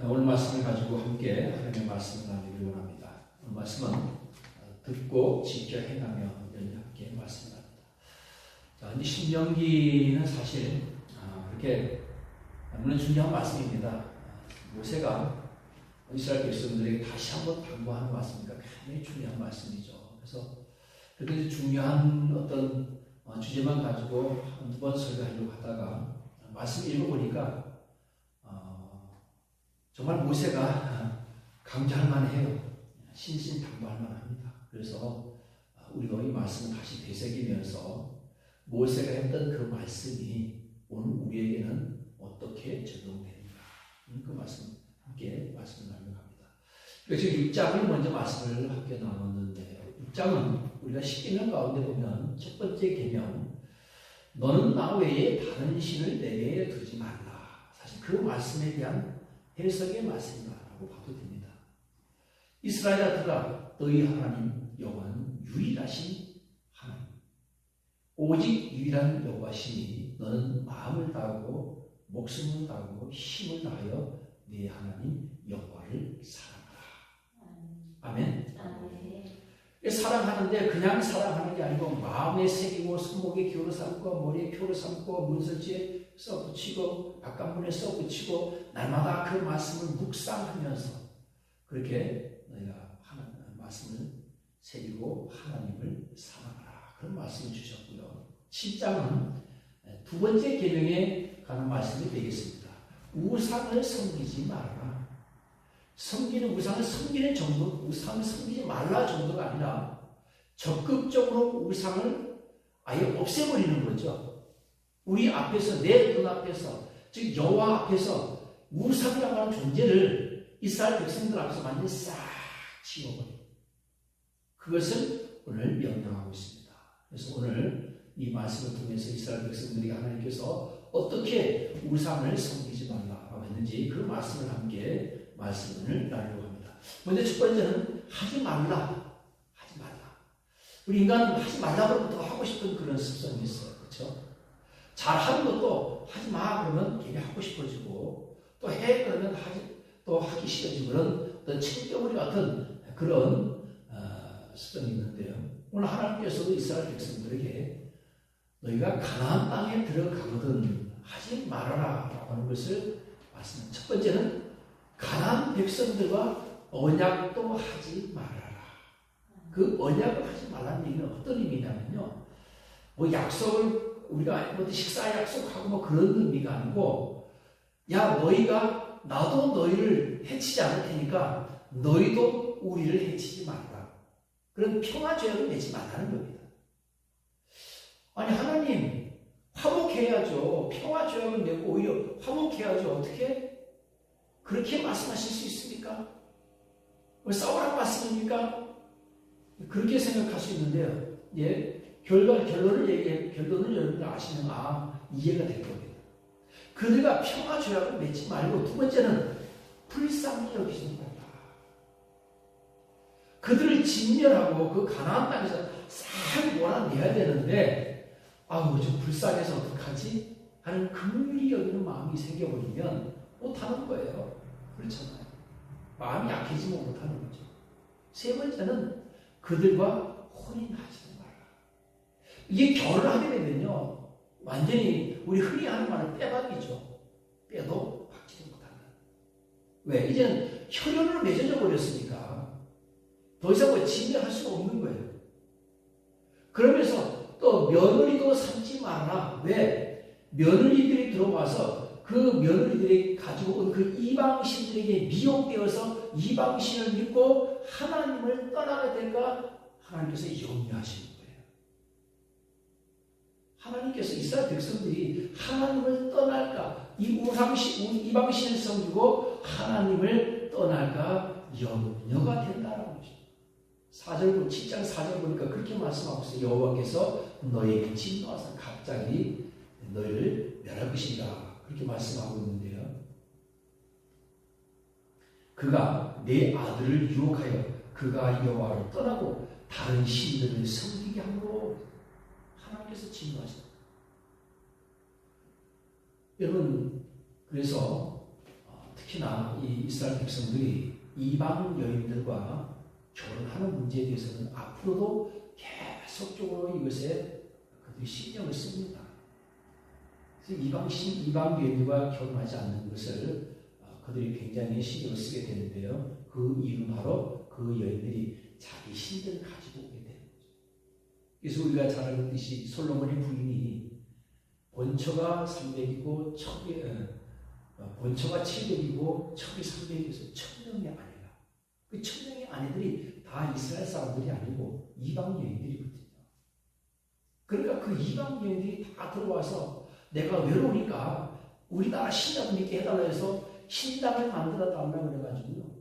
오늘 말씀을 가지고 함께 하나님의 말씀을 나누기를 원합니다. 오늘 말씀은 듣고 지켜 행하며 함께 말씀을 합니다. 자, 이 신명기는 사실 그렇게 너무나 중요한 말씀입니다. 모세가 이스라엘 백성들에게 다시 한번 당부하는 말씀이니까 굉장히 중요한 말씀이죠. 그래서 그렇게 중요한 어떤 주제만 가지고 한두 번 설교하려고 하다가 말씀 읽어보니까 정말 모세가 강조할 만해요. 신신당부할 만합니다. 그래서 우리가 이 말씀을 다시 되새기면서 모세가 했던 그 말씀이 오늘 우리에게는 어떻게 적용됩니까? 그 말씀 함께 말씀을 나눠갑니다. 지금 6장을 먼저 말씀을 함께 나눴는데요. 6장은 우리가 십계명 가운데 보면 첫 번째 계명, 너는 나 외에 다른 신을 내게 두지 말라. 사실 그 말씀에 대한 해석의 말씀이라고 봐도 됩니다. 이스라엘아들아, 너희 하나님 여호와는 유일하신 하나님, 오직 유일한 여호와시니 너는 마음을 다하고 목숨을 다하고 힘을 다하여 네 하나님 여호와를 사랑하라. 아멘. 사랑하는데 그냥 사랑하는 게 아니고 마음에 새기고 손목에 기울어 삼고 머리에 표를 삼고 문설지에 써붙이고 바깥문에 써붙이고 날마다 그 말씀을 묵상하면서 그렇게 너희가 말씀을 새기고 하나님을 사랑하라. 그런 말씀을 주셨고요. 7장은 두 번째 계명에 관한 말씀이 되겠습니다. 우상을 섬기지 말아라. 섬기는 우상을 섬기는 정도, 우상을 섬기지 말라 정도가 아니라 적극적으로 우상을 아예 없애버리는 거죠. 우리 앞에서, 내 눈앞에서, 즉 여호와 앞에서 우상이라고 하는 존재를 이스라엘 백성들 앞에서 완전히 싹 지워버려요. 그것을 오늘 명령하고 있습니다. 그래서 오늘 이 말씀을 통해서 이스라엘 백성들이 하나님께서 어떻게 우상을 섬기지 말라고 했는지 그 말씀을 함께 말씀을 나누려고 합니다. 먼저 첫 번째는 하지 말라. 하지 말라. 우리 인간은 하지 말라고 더 하고 싶은 그런 습성이 있어요. 그렇죠? 잘하는 것도 하지 마 그러면 되게 하고 싶어지고 또 해 그러면 또 하기 싫어지고 그런 어떤 책덩어리 같은 그런 습성이 있는데요. 오늘 하나님께서도 이스라엘 백성들에게 너희가 가나안 땅에 들어가거든 하지 말아라 라고 하는 것을 말씀합니다. 첫 번째는 가나안 백성들과 언약도 하지 말아라. 그 언약을 하지 말라는 얘기는 어떤 의미냐면요. 뭐 약속을 우리가 뭐 식사 약속하고 뭐 그런 의미가 아니고 야 너희가 나도 너희를 해치지 않을 테니까 너희도 우리를 해치지 말라. 그런 평화죄를 맺지 말라는 겁니다. 아니 하나님 화목해야죠. 평화죄를 맺고 오히려 화목해야죠. 어떻게? 그렇게 말씀하실 수 있습니까? 싸우라는 말씀입니까? 그렇게 생각할 수 있는데요. 예, 결론을 여러분들 아시면 이해가 될 겁니다. 그들과 평화 조약을 맺지 말고 두 번째는 불쌍히 여기지 말라. 그들을 진멸하고 그 가나안 땅에서 싹 몰아내야 되는데 좀 불쌍해서 어떡하지? 하는 긍휼히 여기는 마음이 생겨버리면 못하는 거예요. 그렇잖아요. 마음이 약해지면 못하는 거죠. 세 번째는 그들과 혼인하지 말라. 이게 결혼을 하게 되면요. 완전히 우리 흔히 하는 말은 빼박이죠. 빼도 박지도 못한다. 왜? 이제는 혈연으로 맺어져 버렸으니까 더 이상 진멸할 수가 없는 거예요. 그러면서 또 며느리도 삼지 말라. 왜? 며느리들이 들어와서 그 며느리들이 가지고 온 그 이방신들에게 미혹되어서 이방신을 믿고 하나님을 떠나게 될까 하나님께서 염려하시는 거예요. 하나님께서 이스라엘 백성들이 하나님을 떠날까 이방신을 섬기고 하나님을 떠날까 염려가 된다라고 하죠. 7장 4절 보니까 그렇게 말씀하고 있어요. 여호와께서 너희에게 진노하사 갑자기 너희를 멸할 것이다. 그렇게 말씀하고 있는데요. 그가 내 아들을 유혹하여 그가 여호와를 떠나고 다른 신들을 섬기게 함으로 하나님께서 진노하셨다. 여러분 그래서 특히나 이 이스라엘 백성들이 이방 여인들과 결혼하는 문제에 대해서는 앞으로도 계속적으로 이것에 그들이 신경을 씁니다. 그래서 이방 여인들과 결혼하지 않는 것을 그들이 굉장히 신경을 쓰게 되는데요. 그 이유는 바로 그 여인들이 자기 신들을 가지고 오게 되는 거죠. 그래서 우리가 잘 알듯이 솔로몬의 부인이 본처가 300이고 본처가 700이고 척이 300이어서 1000명의 아내가, 그 1000명의 아내들이 다 이스라엘 사람들이 아니고 이방 여인들이거든요. 그러니까 그 이방 여인들이 다 들어와서 내가 외로우니까 우리나라 신당 믿게 해달라 해서 신당을 만들어 달라고 그래가지고요.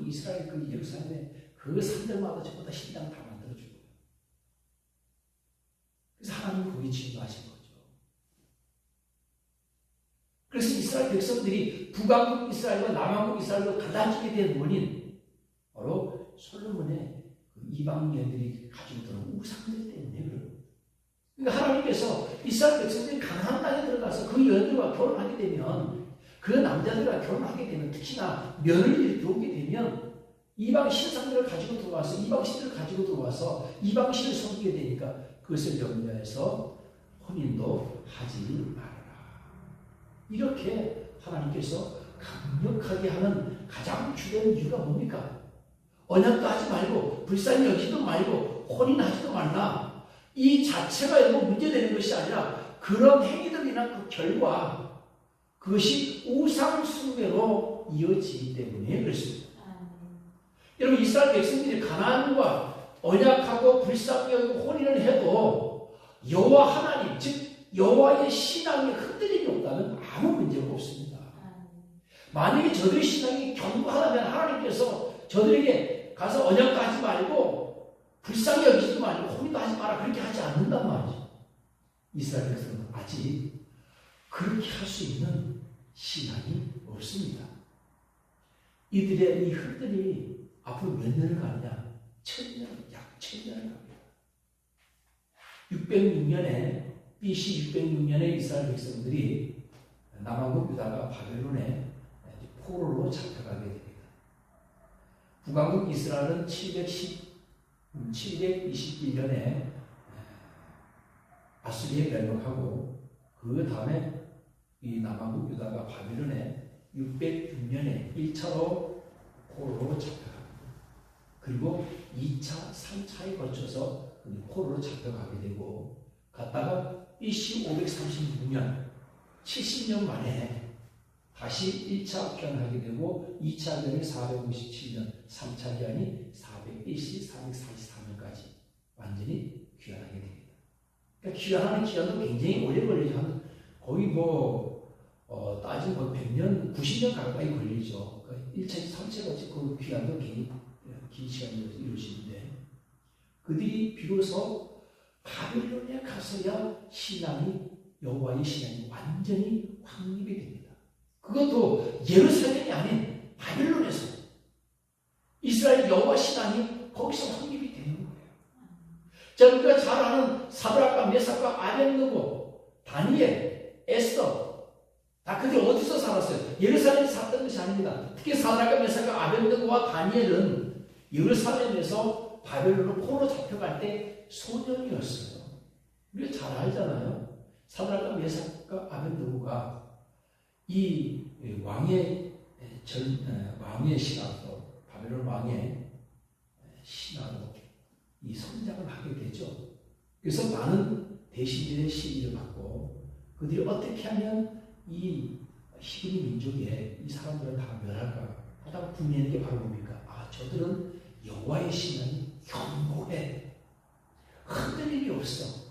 이스라엘 그 예루살렘에 그 산들마다 전부 다 신당 다 만들어주고요. 그래서 하나님 거기 진노하신 거죠. 그래서 이스라엘 백성들이 북왕국 이스라엘과 남왕국 이스라엘로 갈라지게 된 원인, 바로 솔로몬의 그 이방 여인들이 가지고 들어온 우상들 때문에 그런 거예요. 그러니까 하나님께서 이스라엘 백성들이 가나안 땅에 들어가서 그 여인들과 결혼하게 되면, 그 남자들과 결혼하게 되면, 특히나 며느리들이 들어오게 되면 이방 신상들을 가지고 들어와서, 이방 신들을 가지고 들어와서 이방 신을 섬기게 되니까 그것을 염려해서 혼인도 하지 말아라. 이렇게 하나님께서 강력하게 하는 가장 주된 이유가 뭡니까? 언약도 하지 말고 불쌍히 여기지도 말고 혼인하지도 말라. 이 자체가 뭐 문제되는 것이 아니라 그런 행위들이나 그 결과, 그것이 우상 숭배로 이어지기 때문에 그렇습니다. 여러분, 이스라엘 백성들이 가나안과 언약하고 불쌍히 여기고 혼인을 해도 여호와 하나님, 즉 여호와의 신앙이 흔들림이 없다면 아무 문제가 없습니다. 만약에 저들의 신앙이 견고하다면 하나님께서 저들에게 가서 언약도 하지 말고 불쌍히 여기지도 말고 혼인도 하지 마라, 그렇게 하지 않는단 말이죠. 이스라엘 백성은 아직 그렇게 할 수 있는 신앙이 없습니다. 이들의 이 흔들림이 앞으로 몇 년을 가느냐? 1000년, 약 1000년을 갑니다. 606년에 BC 606년에 이스라엘 백성들이 남왕국 유다가 바벨론에 포로로 잡혀가게 됩니다. 북왕국 이스라엘은 721년에 아수리에 멸망하고, 그 다음에 이 남왕국 유다가 바벨론에 606년에 1차로 포로로 잡혀갑니다. 그리고 2차, 3차에 걸쳐서 포로로 잡혀가게 되고, 갔다가 BC 536년, 70년 만에 다시 1차 귀환하게 되고, 2차 귀환이 457년, 3차 귀환이 400BC 444년까지 완전히 귀환하게 됩니다. 그러니까 귀환하는 기간도 굉장히 오래 걸리죠. 거의 따지면 100년, 90년 가까이 걸리죠. 그러니까 1차, 3차 같이 그 귀환도 굉장히 긴 시간이 이루어지는데, 그들이 비로소 바벨론에 가서야 여호와의 신앙이 완전히 확립이 됩니다. 그것도 예루살렘이 아닌 바벨론에서 이스라엘 여호와 신앙이 거기서 확립이 되는 거예요. 자, 우리가 잘 아는 사드락과 메삭과 아벳느고, 다니엘, 에스더, 다 그들 어디서 살았어요? 예루살렘에 살았던 것이 아닙니다. 특히 사드락과 메삭과 아벳느고와 다니엘은 예루살렘에서 바벨론으로 포로로 잡혀갈 때 소년이었어요. 우리가 잘 알잖아요. 사드락과 메삭과 아벳느고가 이 왕의 신하로, 바벨론 왕의 신하로 이 성장을 하게 되죠. 그래서 많은 대신들의 시기를 받고, 그들이 어떻게 하면 이 히브리 민족의 이 사람들을 다 멸할까 하다가 분명한 게 바로 뭡니까? 저들은 여호와의 신앙이 견고해, 흔들림이 없어.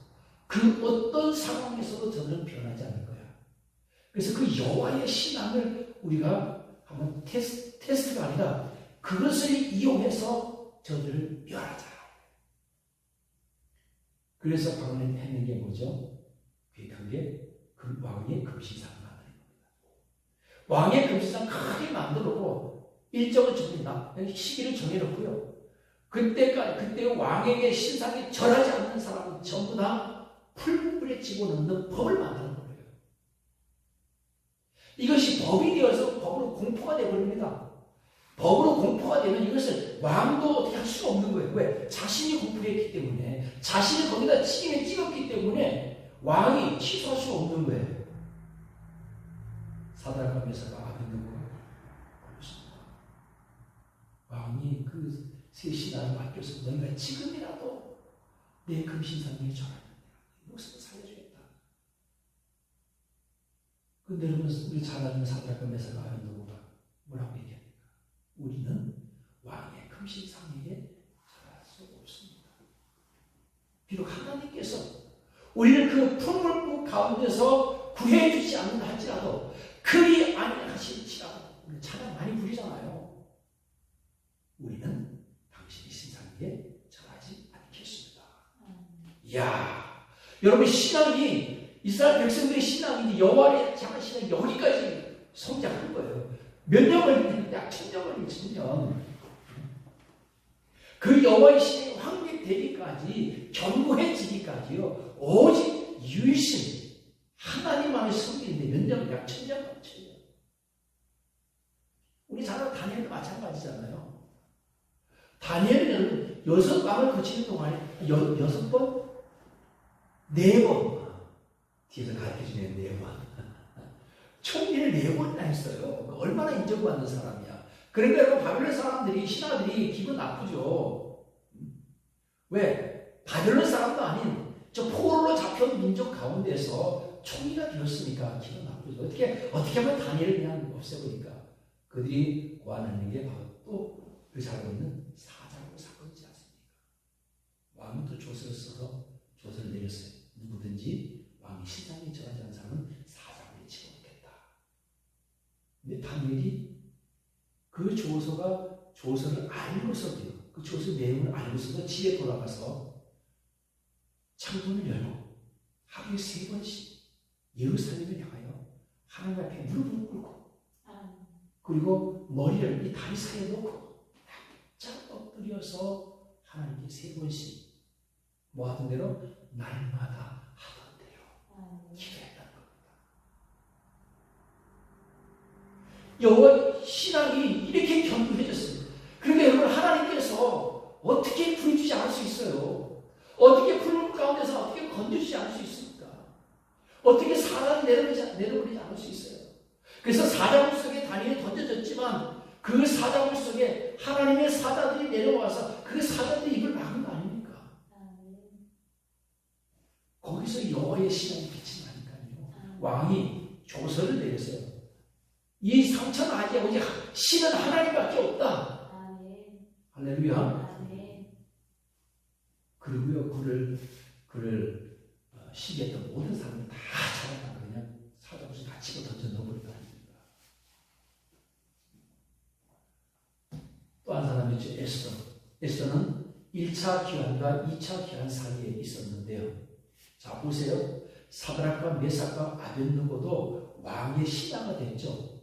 그 어떤 상황에서도 저들은 변하지 않을 거야. 그래서 그 여호와의 신앙을 우리가 한번 테스트가 아니라 그것을 이용해서 저들을 멸하자. 그래서 바로 했는 게 뭐죠? 그게 그 왕의 금시상을 만드는 겁니다. 왕의 금시상 크게 만들고 일정을 정해놔, 시기를 정해놓고요. 그때 왕에게 신상이 절하지 않는 사람은 전부 다 풀무불에 집어넣는 법을 만드는 거예요. 이것이 법이 되어서 법으로 공포가 되어버립니다. 법으로 공포가 되면 이것을 왕도 어떻게 할 수가 없는 거예요. 왜? 자신이 공포했기 때문에, 자신이 거기다 책임을 찍었기 때문에 왕이 취소할 수가 없는 거예요. 사드락과 메삭과 아벤느고가 그렇습니다. 왕이 그 세 신하를 맡겨서 너희가 지금이라도 내 금신상에 절하면 목숨을 살려주겠다. 근데 여러분, 우리 잘 아는 사드락과 메삭과 아벤느고가 뭐라고 얘기합니까? 우리는 왕의 금신상에게 절할 수 없습니다. 비록 하나님께서 우리를 그 풍물부 가운데서 구해주지 않는다 할지라도, 그리 아니하실지라도, 우리 찬양 많이 부리잖아요. 우리는 당신의 신상에 절하지 않겠습니다. 이야, 여러분, 신앙이, 이스라엘 백성들의 신앙이 여호와를 향한 신앙이 여기까지 성장한 거예요. 몇 년 걸리는데, 약 1000년 걸리 1000년. 그 여호와의 신앙이 확립되기까지, 견고해지기까지요, 오직 유일신 하나님만을 섬기는데 몇 년, 약 1000년 걸쳐요. 우리 잘 아는 다니엘도 마찬가지잖아요. 다니엘은 6방을 거치는 동안에 6번? 4번. 뒤에서 가르쳐주네요. 4번. 총리를 4번이나 했어요. 얼마나 인정받는 사람이야. 그러니까 여러분, 바벨론 사람들이, 신하들이 기분 나쁘죠. 왜? 바벨론 사람도 아닌 저 포로로 잡혀온 민족 가운데서 총리가 되었으니까 기분 나쁘죠. 어떻게 하면 다니엘을 그냥 없애버리니까. 그들이 고안하는 게 바로 또 그 살고 있는 사자굴 사건이지 않습니까? 왕은 또 조서를 써서 조서를 내렸어요. 누구든지 왕이 신상에 절하지 않는 사람은 사자굴에 집어넣겠다. 근데 다니엘이 그 조서를 알고서도요, 그 조서 내용을 알고서도 집에 돌아가서 창문을 열고 하루에 3번씩 예루살렘을 향하여 하나님 앞에 무릎을 꿇고, 그리고 머리를 이 다리 사이에 놓고 쫙 엎드려서 하나님께 3번씩 뭐 하던 대로 날마다 하던 대로 기도했다는 겁니다. 여호와 신앙이 이렇게 견고해졌습니다. 그런데 여러분, 하나님께서 어떻게 부여주지 않을 수 있어요? 어떻게 풀물 가운데서 어떻게 건드리지 않을 수 있습니까? 어떻게 사단이 내려버리지 않을 수 있어요? 그래서 사자굴 속에 다니엘이 던져졌지만 그 사자굴 속에 하나님의 사자들이 내려와서 그 사자들의 입을 막은 거 아닙니까? 거기서 여호와의 신앙이 빛이 나니까요. 왕이 조서를 내렸어요. 이 상처는 아직 오직 신은 하나님밖에 없다. 할렐루야. 그리고요, 그를 시기했던 모든 사람을 다 잡아다 그냥 사자굴에 다 집어 던져 넣어버린 거 아닙니까? 또 한 사람이 있죠. 에스더는 1차 기환과 2차 기환 사이에 있었는데요. 자, 보세요. 사드락과 메삭과 아벤느고도 왕의 신하가 됐죠.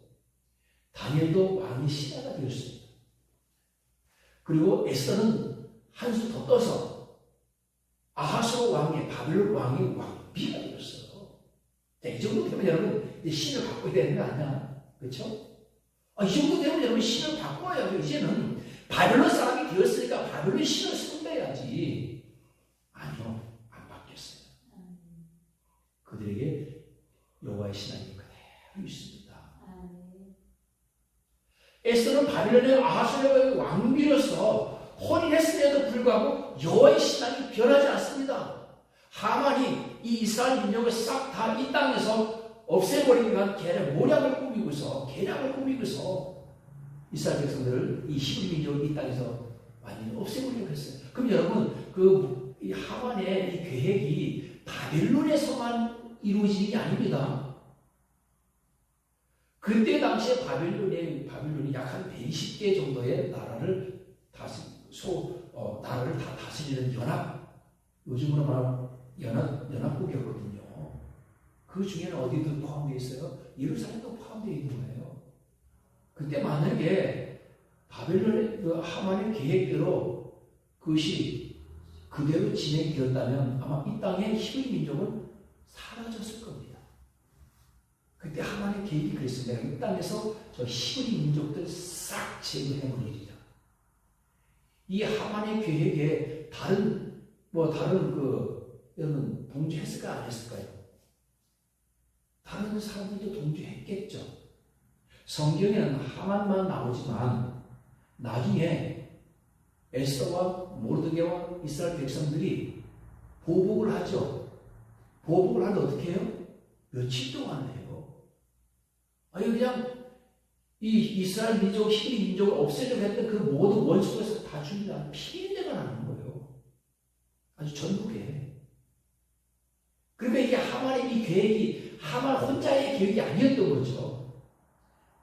다니엘도 왕의 신하가 되었습니다. 그리고 에스더는 한 수 더 떠서 아하스로 왕의, 바벨론 왕의 왕비가 되었어요. 자, 이 정도 되면 여러분, 신을 바꿔야 되는 거 아니야? 그렇죠? 이 정도 되면 여러분, 신을 바꿔야죠. 이제는 바벨론 사람이 되었으니까 바벨론 신을 숭배해야지. 아니요, 안 바뀌었어요. 그들에게 여호와의 신앙이 그대로 있습니다. 에스더는 바벨론의 아하스로의 왕비로서 혼인했음에도 불구하고 여호와의 신앙이 변하지 않습니다. 하만이 이 이스라엘 민족을 싹 다 이 땅에서 없애버리기 위한 모략을 꾸미고서 이스라엘 백성들을, 이 히브리 민족을 이 땅에서 완전히 없애버리려고 했어요. 그럼 여러분, 이 하만의 이 계획이 바벨론에서만 이루어지는 게 아닙니다. 그때 당시에 바벨론이 약 한 120개 정도의 나라를 나라를 다 다스리는 요즘으로 말하면 연합국이었거든요. 그 중에는 어디도 포함되어 있어요? 예루살렘도 포함되어 있는 거예요. 그때 만약에 바벨론의 하만의 계획대로 그것이 그대로 진행이 되었다면 아마 이 땅의 히브리 민족은 사라졌을 겁니다. 그때 하만의 계획이 그랬습니다. 이 땅에서 저 히브리 민족들 싹 제거해버리리라. 이 하만의 계획에 다른 여러분 동조했을까 안 했을까요? 다른 사람들도 동조했겠죠. 성경에는 하만만 나오지만 나중에 에스더와 모르드게와 이스라엘 백성들이 보복을 하죠. 보복을 하는데 어떻게 해요? 며칠 동안 해요. 아니 그냥 이 이스라엘 민족, 히브리 민족을 없애려고 했던 그 모든 원수에서 다 죽이다 피인대가 나는 거예요. 아주 전국에. 그러니까 이게 하만의 이 계획이 하만 혼자의 계획이 아니었던 거죠.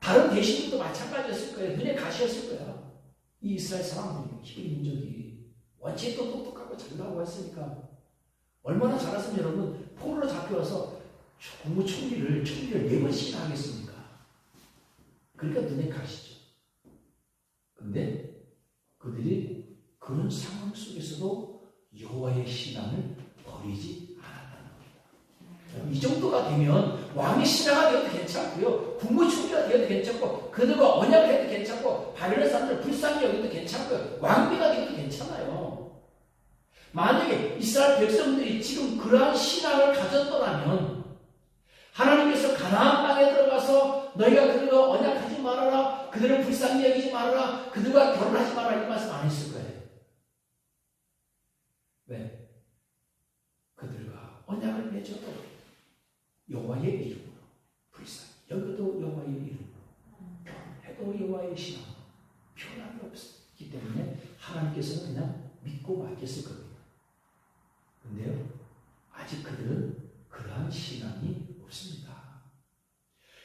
다른 대신들도 마찬가지였을 거예요. 눈에 가시였을 거야. 이 이스라엘 사람들이, 히브리 민족이 원체 또 똑똑하고 잘나고 했으니까 얼마나 잘했으면 여러분 포로로 잡혀와서 국무총리를 4번씩이나 하겠습니까? 그러니까 눈에 가시죠. 근데 그들이 그런 상황 속에서도 여호와의 신앙을 버리지 않았다는 겁니다. 이 정도가 되면 왕의 신하가 되어도 괜찮고요. 국무총리가 되어도 괜찮고 그들과 언약을 해도 괜찮고 바벨론 사람들 불쌍히 여기도 괜찮고요. 왕비가 되어도 괜찮아요. 만약에 이스라엘 백성들이 지금 그러한 신앙을 가졌더라면 하나님께서 가나안 땅에 들어가서 너희가 그들과 언약하지 말아라, 그들을 불쌍히 여기지 말아라, 그들과 결혼하지 말아라 이 말씀 안 했을 거예요. 왜? 그들과 언약을 맺어도 여호와의 이름으로 불쌍히 여기도 여호와의 이름으로 결혼해도 여호와의 신앙 변함이 없기 때문에 하나님께서는 그냥 믿고 맡겼을 겁니다. 근데요, 아직 그들은 그러한 신앙이 없습니다.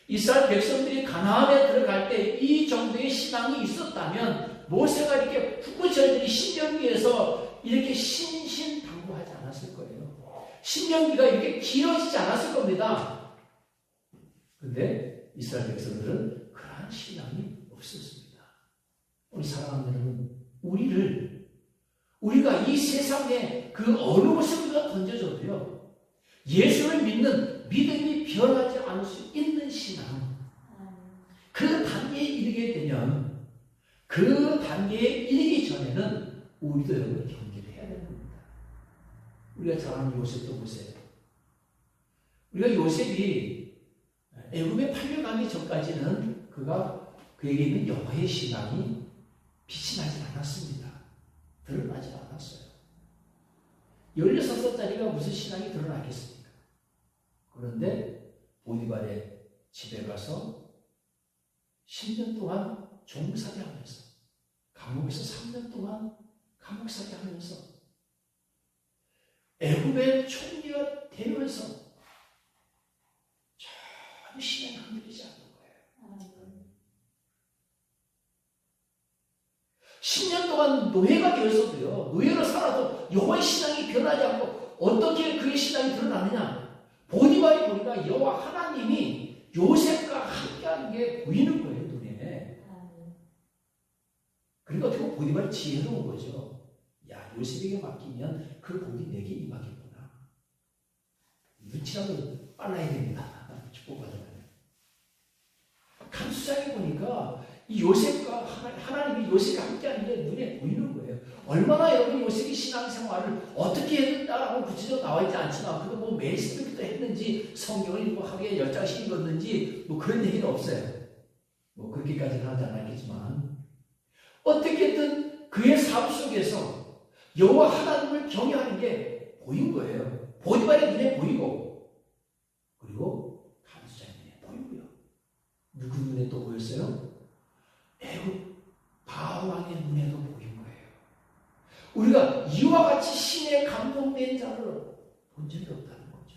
이스라엘 백성들이 가나안에 들어갈 때 이 정도의 신앙이 있었다면 모세가 이렇게 후보자들이 신명기에서 이렇게 신신당부하지 않았을 거예요. 신명기가 이렇게 길어지지 않았을 겁니다. 그런데 이스라엘 백성들은 그러한 신앙이 없었습니다. 우리 사랑하는 여러분, 우리가 이 세상에 그 어느 모습으로 던져줘도요, 예수를 믿는 믿음이 변하지 않을 수 있는 신앙, 그 단계에 이르게 되면 그 단계에 이르기 전에는 우리도 여러분 경계를 해야 되는 겁니다. 우리가 잘 아는 요셉도 보세요. 우리가 요셉이 애굽에 팔려가기 전까지는 그에게 있는 여호와의 신앙이 빛이 나지 않았습니다. 드러나지 않았어요. 16살짜리가 무슨 신앙이 드러나겠습니까? 그런데 보디발의 집에 가서 10년 동안 종살이 하면서 감옥에서 3년 동안 감옥살이 하면서 애굽의 총리가 되면서 전혀 신앙이 흔들리지 않는 거예요. 10년 동안 노예가 되었어도요, 노예로 살아도 여호와의 신앙이 변하지 않고 어떻게 그의 신앙이 드러나느냐? 보디발이 보니까 여호와 하나님이 요셉과 함께하는 게 보이는 거예요, 눈에. 그러니까 어떻게 보디발이 지혜로운 거죠. 야, 요셉에게 맡기면 그 복이 내게 임하겠구나. 눈치라도 빨라야 됩니다. 축복받으면. 감수장에 보니까 이 요셉과 하나님이 요셉과 함께하는 게 눈에 보이는 거예요. 얼마나 여러분 요셉이 신앙생활을 어떻게 했다라고 구체적으로 나와 있지 않지만 그거 뭐 매일 새벽부터 했는지 성경을 읽고 하루에 10장씩 읽었는지 뭐 그런 얘기는 없어요. 뭐 그렇게까지는 하지 않았겠지만 어떻게든 그의 삶 속에서 여호와 하나님을 경외하는 게 보인 거예요. 보디발의 눈에 보이고 그리고 감수자의 눈에 보이고요. 누구 눈에 또 보였어요? 애굽 바왕의 눈에도 보인 거예요. 우리가 이와 같이 신에 감동된 자를 본 적이 없다는 거죠.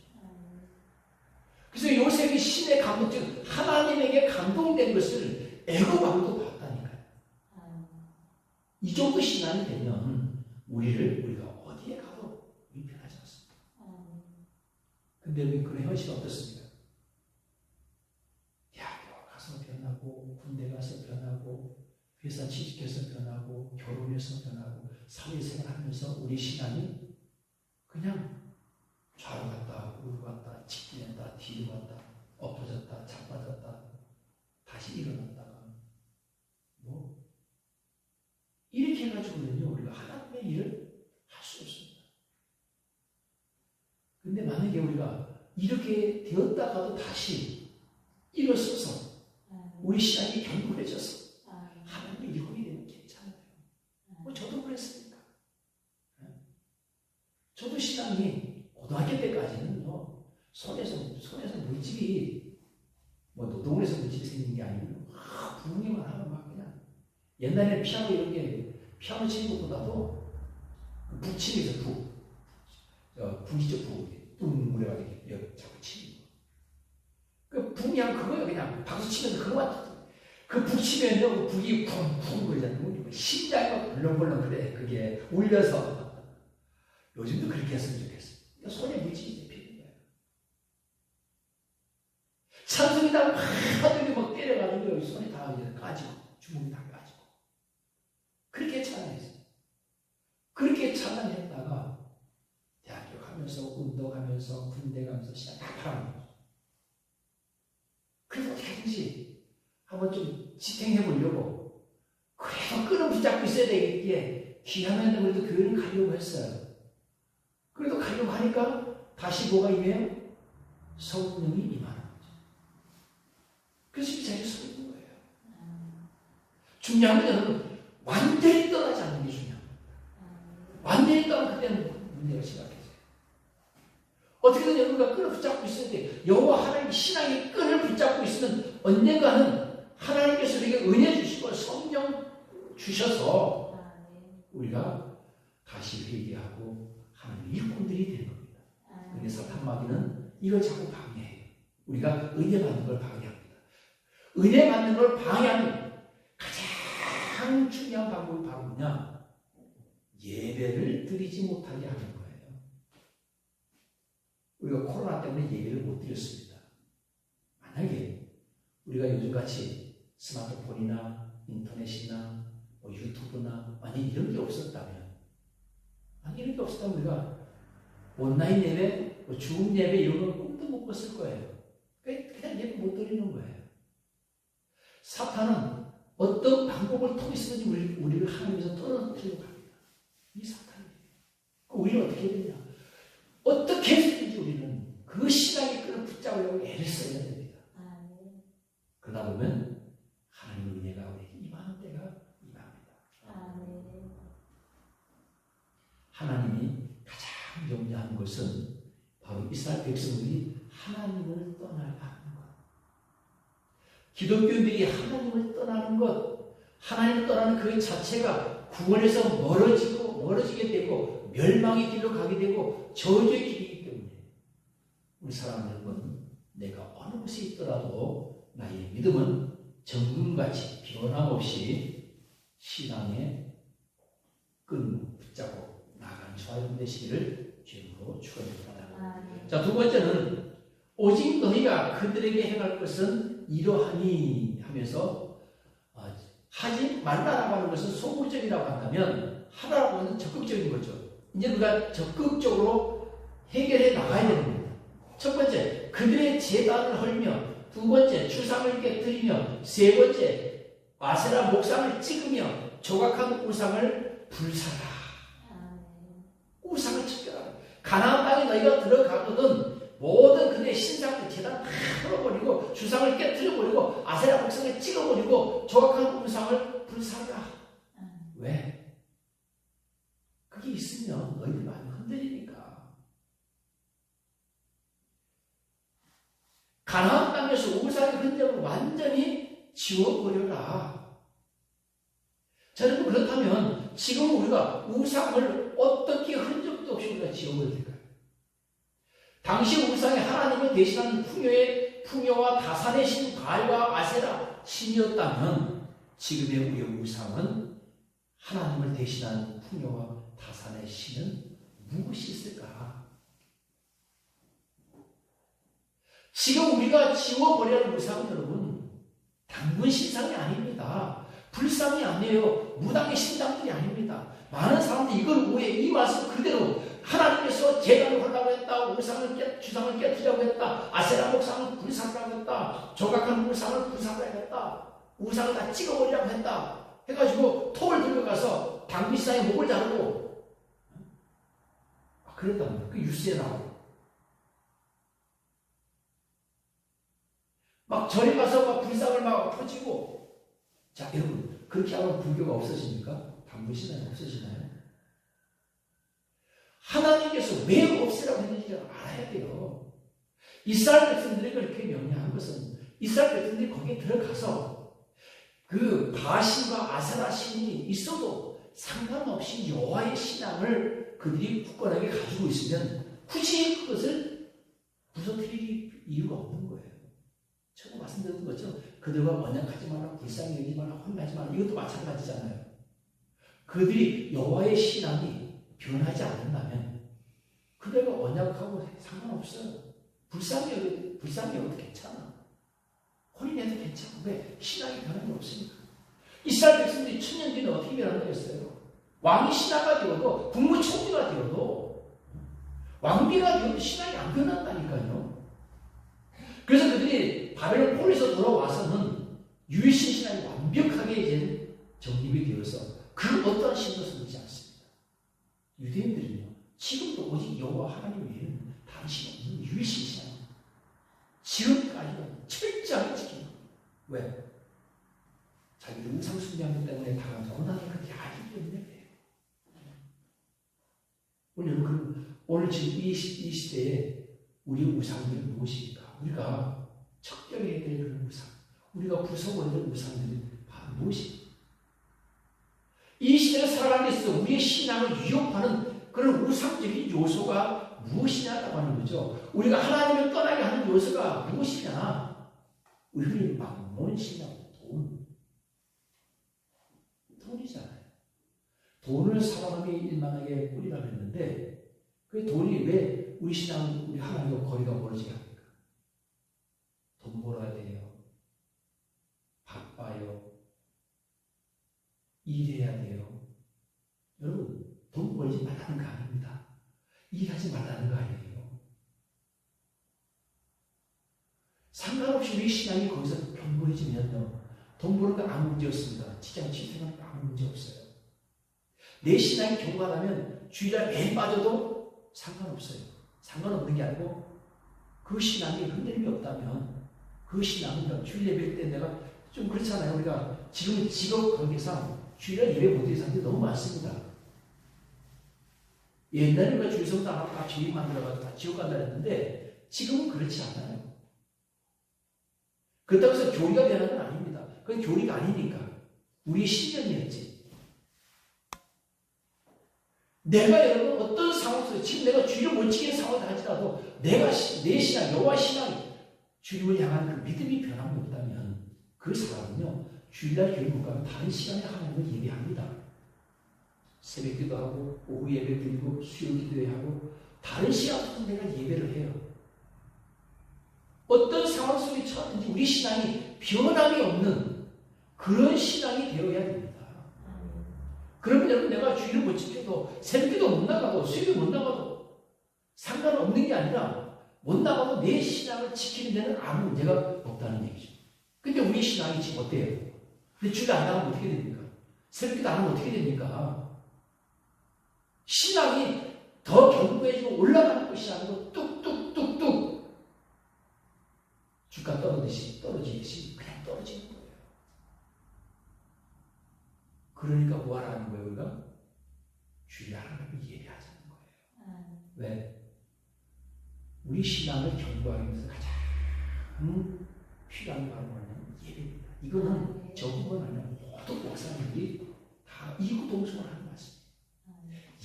그래서 요셉이 신에 감동, 즉 하나님에게 감동된 것을 애굽 왕도 봤다니까요. 이 정도 신앙이 되면 우리가 어디에 가도 불편하지 않습니다. 근데 우리 그런 현실은 어떻습니까? 대학교 가서 변하고 군대 가서 변하고 회사 취직해서 변하고 결혼해서 변하고 사회생활 하면서 우리 신앙이 그냥 좌로 갔다 우로 갔다 직진했다 뒤로 갔다 엎어졌다 자빠졌다 다시 일어났다 않으면 우리가 하나님의 일을 할 수 없습니다. 근데 만약에 우리가 이렇게 되었다가도 다시 일어서서 우리 신앙이 견고해져서 하나님의 일꾼이 되면 괜찮아요. 뭐 저도 그랬으니까. 저도 신앙이 고등학교 때까지는요, 손에서 물집이, 뭐 노동에서 물집이 생긴 게 아니고, 부흥이만 하면 막 그냥, 옛날에 피아노 이런 게, 피아노 치는 것보다도, 북치면서 북이죠, 북. 뚱, 그래가지고, 자꾸 치는 거. 그 북이랑 그거예요, 그냥. 박수 치면서 그거만, 그 북 치면요, 북이 쿵쿵 그러잖아요. 심장이 막 벌렁벌렁 그래, 그게. 울려서. 요즘도 그렇게 했으면 좋겠어. 그러니까 손에 물질이 잡히는 거예요. 찬송이다 하더니 막 때려가지고 손이 다 까지고 주먹이 다 까지고 그렇게 찬양했어요. 그렇게 찬양했다가 대학교 가면서 운동하면서 군대 가면서 시간 다 팔아먹었어요. 그래서 어떻게든지 한번 좀 지탱해 보려고 그래도 끈을 붙잡고 있어야 되겠기에 귀하면 그래도 교회를 가려고 했어요. 그래도 가려고 하니까 다시 뭐가 임해요? 성령이 임하는 거죠. 그래서 자기가 서 있는 거예요. 중요한 건 여러분, 완전히 떠나지 않는 게 중요합니다. 완전히 떠나면 그때는 문제가 심각해져요. 어떻게든 여러분과 끈을 붙잡고 있어야 돼. 여호와 하나님 신앙의 끈을 붙잡고 있으면 언젠가는 하나님께서 우리에게 은혜 주시고 성령 주셔서 우리가 다시 회개하고 하나님의 일꾼들이 되는 겁니다. 근데 사탄 마귀는 이걸 자꾸 방해해요. 우리가 은혜 받는 걸 방해합니다. 은혜 받는 걸 방해하는 가장 중요한 방법이 바로 뭐냐? 예배를 드리지 못하게 하는 거예요. 우리가 코로나 때문에 예배를 못 드렸습니다. 만약에 우리가 요즘같이 스마트폰이나 인터넷이나 뭐 유튜브나 만약 이런 게 없었다면 이런 게 없었다면 우리가 온라인 예배, 줌 예배 이런 걸 꿈도 못 꿨을 거예요. 그냥 예배 못 드리는 거예요. 사탄은 어떤 방법을 통해서든지 우리를 하나님에서 떨어뜨리려고 합니다. 이 사탄이에요. 우리는 어떻게 해야 되냐? 어떻게 해서든지 우리는 그 신앙의 끈을 붙잡으려고 애를 써야 됩니다. 그러다 보면 하나님의 은혜가 우리에게 임하는 때가 임합니다. 하나님이 가장 염려하는 것은 바로 이스라엘 백성들이 하나님을 떠나야 하는 것. 기독교인들이 하나님을 떠나는 것, 하나님을 떠나는 그 자체가 구원에서 멀어지게 되고 멸망의 길로 가게 되고 저주의 길이기 때문에 우리 사랑 여러분, 내가 어느 곳에 있더라도 나의 믿음은 정금같이 변함없이 신앙의 끈 붙잡고 나아가는 저와 여러분 되시기를 주님으로 축원합니다. 자, 두 번째는 오직 너희가 그들에게 행할 것은 이러하니 하면서 하지 말라라고 하는 것은 소극적이라고 한다면 하라고 하는 적극적인 거죠. 이제 우리가 적극적으로 해결해 나가야 되는 겁니다. 첫 번째, 그들의 제단을 헐며, 두 번째, 주상을 깨뜨리며, 세 번째, 아세라 목상을 찍으며 조각한 우상을 불사라. 우상을 척결하라. 가나안 땅에 너희가 들어가거든 모든 그들의 신상들 제단 다 풀어버리고 주상을 깨뜨려버리고 아세라 목상을 찍어버리고 조각한 우상을 불사라. 왜? 그게 있으면 너희들 많이 흔들리니까. 가나안 땅에서 우상의 흔적을 완전히 지워버려라. 자, 여러분, 그렇다면 지금 우리가 우상을 어떻게 흔적도 없이 우리가 지워버려야 될까요? 당시 우상이 하나님을 대신하는 풍요와 다산의 신 바알과 아세라 신이었다면 지금의 우리의 우상은 하나님을 대신하는 풍요와 다산의 신은 무엇이 있을까? 지금 우리가 지워버려야 할 우상은 여러분 당분 신상이 아닙니다. 불상이 아니에요. 무당의 신당들이 아닙니다. 많은 사람들이 이걸 오해, 이 말씀 그대로 하나님께서 제단을 헐라고 했다. 주상을 깨뜨리라고 했다. 아세라 목상을 불사라고 했다. 조각한 우상을 불사라고 했다. 우상을 다 찍어버리라고 했다. 해가지고 톱을 들고 가서 당비사의 목을 자르고 그랬단 말이에요. 그 뉴스에 나오고 막 절에 가서 막 불상을 막 퍼지고. 자, 여러분 그렇게 하면 불교가 없어집니까? 당부신앙이 없어지나요? 하나님께서 왜 없애라고 했는지 알아야 돼요. 이스라엘 백성들이 그렇게 명령한 것은 이스라엘 백성들이 거기에 들어가서 그 바신과 아세라 신이 있어도 상관없이 여호와의 신앙을 그들이 굳건하게 가지고 있으면 굳이 그것을 부서뜨릴 이유가 없는 거예요. 처음 말씀드린 것처럼 그들과 언약하지 마라, 불쌍히 여기지 마라, 혼나지 마라. 이것도 마찬가지잖아요. 그들이 여호와의 신앙이 변하지 않는다면 그들과 언약하고 상관없어요. 불쌍히 여기도 괜찮아. 혼인해도 괜찮아. 왜? 신앙이 변함이 없으니까. 이스라엘 백성들이 천년 뒤에 어떻게 변한다고 했어요? 왕이 신하가 되어도 국무총리가 되어도 왕비가 되어도 신앙이 안 변한다니까요. 그래서 그들이 바벨론 폴에서 돌아와서는 유일신 신앙이 완벽하게 이제 정립이 되어서 그 어떠한 신도 섬기지 않습니다. 유대인들은요, 지금도 오직 여호와 하나님 외에는 다른 신 없는 유일신 신앙입니다. 지금까지는 철저하게 지키는 거예요. 왜? 자기 우상 숭배하기 때문에 당한 고난을 그렇게 알기 때문에 그래요. 오늘 지금 이 시대에 우리의 우상들이 무엇입니까? 우리가 척결해야 될 그런 우상, 우리가 부숴버려야 될 우상들이 바로 무엇입니까? 이 시대에 살아가는 데 있어서 우리의 신앙을 위협하는 그런 우상적인 요소가 무엇이냐라고 하는 거죠. 우리가 하나님을 떠나게 하는 요소가 무엇이냐? 우리 흔히 막론신이라고 돈이잖아요. 돈을 사람이 일만하게 뿌리라고 했는데 그 돈이 왜 우리 신앙, 우리 하나님과 거리가 멀어지게 합니까? 돈 벌어야 돼요. 바빠요. 일해야 돼요. 여러분, 돈 벌지 말라는 거 아닙니다. 일하지 말라는 거 아니에요. 상관없이 우리 신앙이 거기서 변모해지면요, 돈 버는 거 아무 문제 없습니다. 직장 취직하는 거 아무 문제 없어요. 내 신앙이 경과하면 주일날 매일 빠져도 상관없어요. 상관없는 게 아니고 그 신앙이 흔들림이 없다면 그 신앙은 주일 예배 때 내가 좀 그렇잖아요. 우리가 지금 직업 관계상 주일날 예배 못하는 사람들이 너무 많습니다. 옛날에 우리가 주일성도 안 하고 다 주일 만들어가지고 다 지옥 간다 했는데 지금은 그렇지 않아요. 그렇다고 해서 교리가 되는 건 아닙니다. 그건 교리가 아니니까. 우리의 신념이었지. 내가 여러분 어떤 상황 속에서 지금 내가 주를 못 지키는 상황을 할지라도 내 신앙, 여호와 신앙이 주님을 향한 그 믿음이 변함이 없다면 그 사람은요, 주일날 교회 못 가면 다른 시간에 하나님을 예배합니다. 새벽 기도하고 오후 예배 드리고 수요 기도하고 다른 시간부터 내가 예배를 해요. 어떤 상황 속에 처했든지 우리 신앙이 변함이 없는 그런 신앙이 되어야 됩니다. 그러면 여러분 내가 주일을 못 지켜도 새벽기도 못 나가도 수요일 못 나가도 상관없는 게 아니라 못 나가도 내 신앙을 지키는 데는 아무 문제가 없다는 얘기죠. 근데 우리 신앙이 지금 어때요? 근데 주일 안 나가면 어떻게 됩니까? 새벽기도 안 하면 어떻게 됩니까? 신앙이 더 견고해지고 올라가는 것이 아니고 뚝뚝뚝뚝 주가 떨어지듯이 그냥 떨어지는 거예요. 그러니까 뭐 하라는 거예요, 우리가? 주일 하나님을 예배하자는 거예요. 왜? 우리 신앙을 견고하기 위해서 가장 필요한 게 바로 뭐냐면 예배입니다. 이거는 저뿐만 아니라 모든 목사님들이 다 이구동성을 하는 말씀이에요.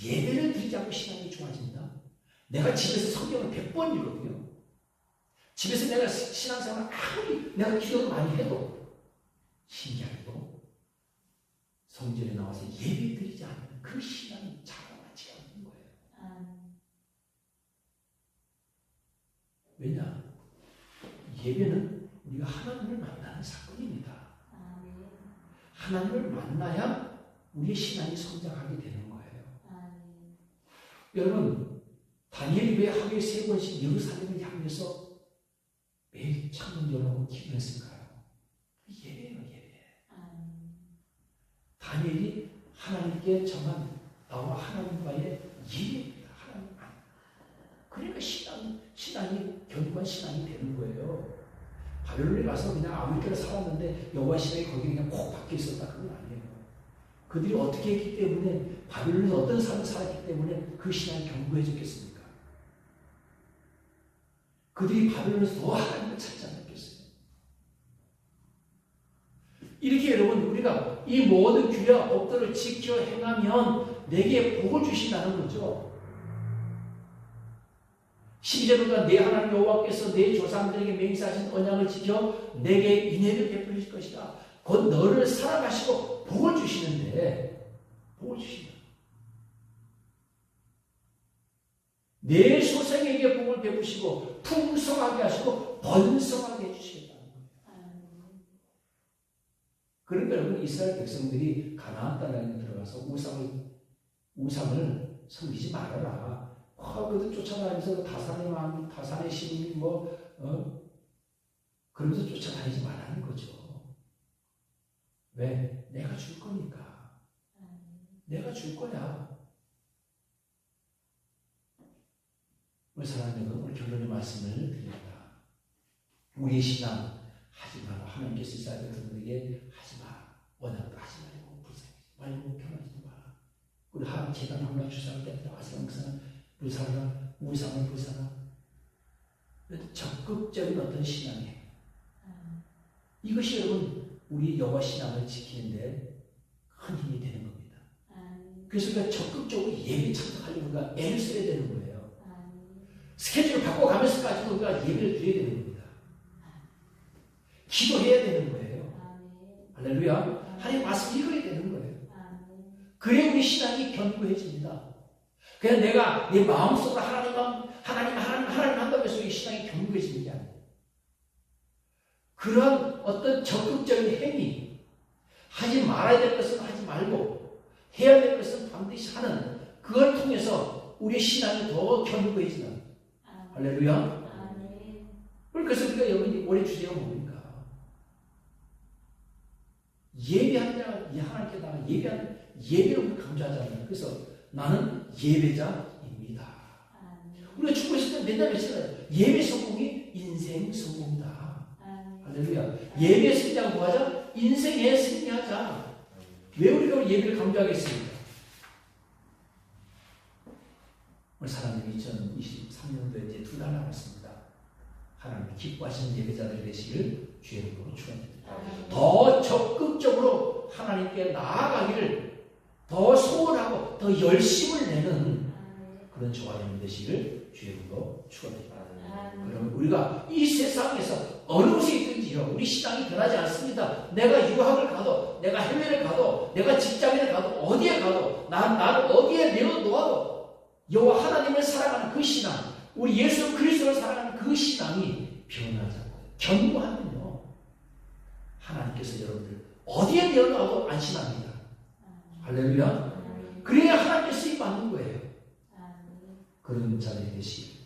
예배를 드리지 않고 신앙이 좋아진다? 내가 집에서 성경을 100번 읽거든요. 집에서 내가 신앙생활을 아무리 내가 기도를 많이 해도 신기하게도 성전에 나와서 예배 드리지 않는 그 신앙이 자라나지 않는 거예요. 왜냐? 예배는 우리가 하나님을 만나는 사건입니다. 하나님을 만나야 우리의 신앙이 성장하게 되는 거예요. 여러분, 다니엘이 왜 하루에 3번씩 예루살렘을 향해서 매일 창문 열어놓고 기도했을까요? 예배예요, 예배. 다니엘이 하나님께 정한 나와 하나님과의 예입니다. 하나님 안. 그러니까 신앙이 견고한 신앙이 되는 거예요. 바벨론에 가서 그냥 아무렇게나 살았는데 여호와 신앙이 거기에 그냥 콕 박혀 있었다 그건 아니에요. 그들이 어떻게 했기 때문에 바벨론에서 어떤 삶을 살았기 때문에 그 신앙이 견고해졌겠습니까? 그들이 바벨론에서 더 하나님을 찾지 않았겠어요. 이렇게 여러분 우리가 이 모든 규례와 법도를 지켜 행하면 내게 복을 주신다는 거죠. 심지어가 내 하나님 여호와께서 내 조상들에게 맹세하신 언약을 지켜 내게 인애를 베풀실 것이다. 곧 너를 사랑하시고 복을 주시는데 복을 주신다. 내 소생에게 복을 베푸시고 풍성하게 하시고 번성하게 해주시겠다는 거예요. 그러니까 여러분 이스라엘 백성들이 가나안 땅에 들어가서 우상을 섬기지 말아라. 그들 쫓아다니면서 다산의 신이 그러면서 쫓아다니지 말라는 거죠. 왜? 내가 줄 거니까. 내가 줄 거야. 우리 사랑하는 여러분, 오늘 결론의 말씀을 드립니다. 우리의 신앙 하지 마라. 하나님께서 이스라엘 백성들에게 하지 마라. 원하는 거 하지 말고 불쌍하지 말고 편하지도 마라. 우리 하나님 재단 하나 주상을 때문에 아스랑 그사는 불사나 우상을 불사나 적극적인 어떤 신앙이에요. 이것이 여러분 우리 여호와 신앙을 지키는데 큰 힘이 되는 겁니다. 그래서 우리가 적극적으로 예배 참석하려고 우리가 애를 써야 되는 거예요. 스케줄을 바꿔가면서까지도 우리가 예배를 드려야 되는 겁니다. 기도해야 되는 거예요. 할렐루야. 하나님 말씀 읽어야 되는 거예요. 그래야 우리 신앙이 견고해집니다. 그냥 내가 내 마음속으로 하나님 한다고 해서 이 신앙이 견고해지는 게 아니에요. 그런 어떤 적극적인 행위, 하지 말아야 될 것은 하지 말고 해야 될 것은 반드시 하는 그걸 통해서 우리의 신앙이 더 견고해지는 할렐루야. 그래서 우리가 여러분 올해 주제가 뭡니까? 예배하느냐 하나님께 예배를 강조하잖아요. 그래서 나는 예배자입니다. 우리가 죽고 있을 때 맨날 외치잖아요. 예배 성공이 인생 성공이다. 할렐루야. 예배 승리하고 뭐하자? 인생에 승리하자. 왜 우리가 예배를 강조하겠습니까? 우리 사랑하는 2023년도에 이제 2달 남았습니다. 하나님 기뻐하시는 예배자들이 되시길 주의 이름으로 축원드립니다. 더 적극적으로 하나님께 나아가기를 더 소원하고 더 열심을 내는 그런 저와 여러분 되시기를 주의 이름으로 축원드립니다. 그러면 우리가 이 세상에서 어느 곳에 있든지요 우리 신앙이 변하지 않습니다. 내가 유학을 가도 내가 해외를 가도 내가 직장에 가도 어디에 가도 나를 어디에 내어놓아도 여호와 하나님을 사랑하는 그 신앙 우리 예수 그리스도를 사랑하는 그 신앙이 변하지 않고 견고하면요 하나님께서 여러분들 어디에 내어놔도 안심합니다. 할렐루야. 그래야 하나님께 쓰임 받는 거예요. 그런 자들이 되시길